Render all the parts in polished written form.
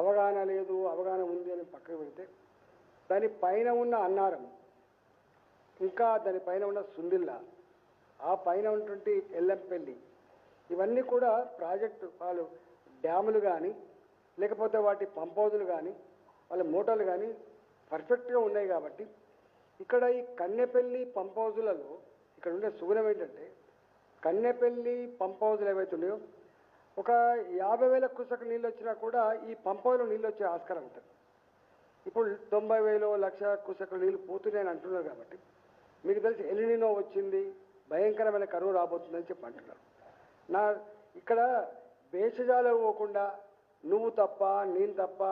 అవగాహన లేదు, అవగాహన ఉంది అని పక్కకు పెడితే దాని పైన ఉన్న అన్నారం, ఇంకా దాని పైన ఉన్న సుందిల్లా, ఆ పైన ఉన్నటువంటి ఎల్లంపల్లి, ఇవన్నీ కూడా ప్రాజెక్టు వాళ్ళు డ్యాములు కానీ లేకపోతే వాటి పంప్ హౌజులు కానీ వాళ్ళ మోటార్లు కానీ పర్ఫెక్ట్గా ఉన్నాయి కాబట్టి ఇక్కడ ఈ కన్నెపల్లి పంప్ హౌజులలో ఇక్కడ ఉండే సుగుణం ఏంటంటే కన్నెపల్లి పంప్ హౌజులు ఏవైతే ఉన్నాయో ఒక 50,000 క్యూసెక్ నీళ్ళు వచ్చినా కూడా ఈ పంప్ హౌజ్లో నీళ్ళు వచ్చే ఆస్కారం ఉంటుంది. ఇప్పుడు 90,000 లక్ష క్యూసెక్ నీళ్ళు పోతున్నాయని అంటున్నారు కాబట్టి మీకు తెలిసి ఎలినినో వచ్చింది, భయంకరమైన కరువు రాబోతుందని చెప్పి అంటున్నారు. నా ఇక్కడ భేషజాలు పోకుండా నువ్వు తప్ప నేను తప్ప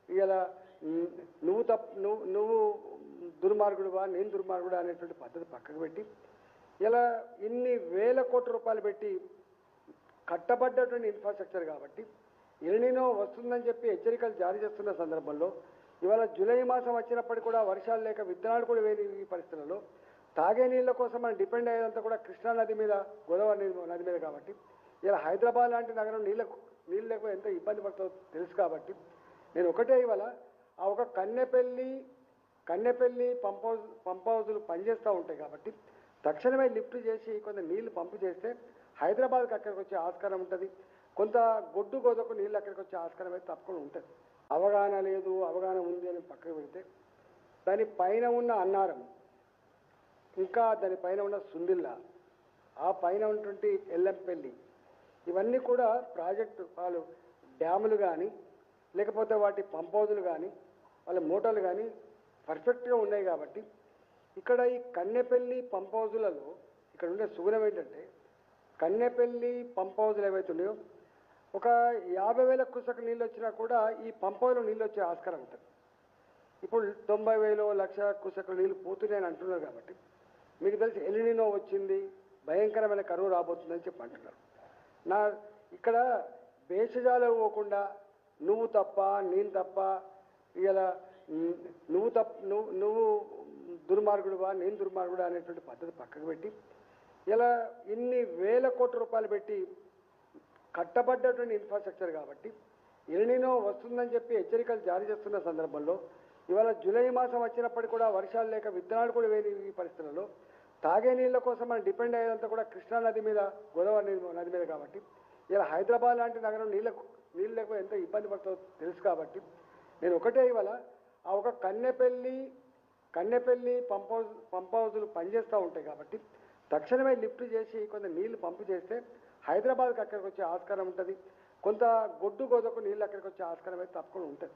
ఇలా నువ్వు దుర్మార్గుడువా నేను దుర్మార్గుడా అనేటువంటి పద్ధతి పక్కకు పెట్టి ఇలా ఇన్ని వేల కోట్ల రూపాయలు పెట్టి కట్టబడ్డటువంటి ఇన్ఫ్రాస్ట్రక్చర్ కాబట్టి ఎలినినో వస్తుందని చెప్పి హెచ్చరికలు జారీ చేస్తున్న సందర్భంలో ఇవాళ జూలై మాసం వచ్చినప్పటికీ కూడా వర్షాలు లేక విత్తనాలు కూడా వేయని ఈ పరిస్థితులలో తాగే నీళ్ళ కోసం మనం డిపెండ్ అయ్యేదంతా కూడా కృష్ణా నది మీద, గోదావరి నది మీద కాబట్టి ఇలా హైదరాబాద్ లాంటి నగరం నీళ్ళు లేకపోతే ఎంత ఇబ్బంది పడుతుందో తెలుసు కాబట్టి నేను ఒకటే ఇవాళ ఆ ఒక కన్నెపల్లి పంప్ హౌజులు పనిచేస్తూ ఉంటాయి కాబట్టి తక్షణమే లిఫ్ట్ చేసి కొంత నీళ్లు పంపు చేస్తే హైదరాబాద్కి అక్కడికి వచ్చే ఆస్కారం ఉంటుంది. కొంత గొడ్డు గోదకు నీళ్ళు అక్కడికి వచ్చే ఆస్కారం అయితే తప్పకుండా ఉంటుంది. అవగాహన లేదు, అవగాహన ఉంది అని పక్కకు పెడితే దాని పైన ఉన్న అన్నారం, ఇంకా దాని పైన ఉన్న సుందిల్లా, ఆ పైన ఉన్నటువంటి ఎల్లంపల్లి, ఇవన్నీ కూడా ప్రాజెక్టు వాళ్ళు డ్యాములు కానీ లేకపోతే వాటి పంప్ హౌజులు కానీ వాళ్ళ మోటార్లు కానీ పర్ఫెక్ట్గా ఉన్నాయి కాబట్టి ఇక్కడ ఈ కన్నెపల్లి పంప్ హౌజులలో ఇక్కడ ఉండే సుగుణం ఏంటంటే కన్నెపల్లి పంప్ హౌజులు ఏవైతే ఉన్నాయో ఒక 50,000 క్యూసెక్ నీళ్ళు వచ్చినా కూడా ఈ పంప్ హౌజ్లో నీళ్ళు వచ్చే ఆస్కారం ఉంటుంది. ఇప్పుడు 90,000 లక్ష క్యూసెక్ నీళ్ళు పోతున్నాయని అంటున్నారు కాబట్టి మీకు తెలిసి ఎలినినో వచ్చింది, భయంకరమైన కరువు రాబోతుందని చెప్పి అంటున్నారు. నా ఇక్కడ భేషజాలు పోకుండా నువ్వు తప్ప నేను తప్ప ఇలా నువ్వు దుర్మార్గుడువా నేను దుర్మార్గుడా అనేటువంటి పద్ధతి పక్కకు పెట్టి ఇలా ఇన్ని వేల కోట్ల రూపాయలు పెట్టి కట్టబడ్డటువంటి ఇన్ఫ్రాస్ట్రక్చర్ కాబట్టి ఎలినినో వస్తుందని చెప్పి హెచ్చరికలు జారీ చేస్తున్న సందర్భంలో ఇవాళ జూలై మాసం వచ్చినప్పటికీ కూడా వర్షాలు లేక విత్తనాలు కూడా వేయని ఈ పరిస్థితులలో తాగే నీళ్ళ కోసం మనం డిపెండ్ అయ్యేదంతా కూడా కృష్ణా నది మీద, గోదావరి నది మీద కాబట్టి ఇలా హైదరాబాద్ లాంటి నగరం నీళ్ళు లేకపోతే ఎంత ఇబ్బంది పడుతుందో తెలుసు కాబట్టి నేను ఒకటే ఇవాళ ఆ ఒక కన్నెపల్లి పంప్ హౌజులు పనిచేస్తూ ఉంటాయి కాబట్టి తక్షణమే లిఫ్ట్ చేసి కొంత నీళ్లు పంపు చేస్తే హైదరాబాద్కి అక్కడికి వచ్చే ఆస్కారం ఉంటుంది. కొంత గొడ్డు గోదకు నీళ్ళు అక్కడికి వచ్చే ఆస్కారం అయితే తప్పకుండా ఉంటుంది.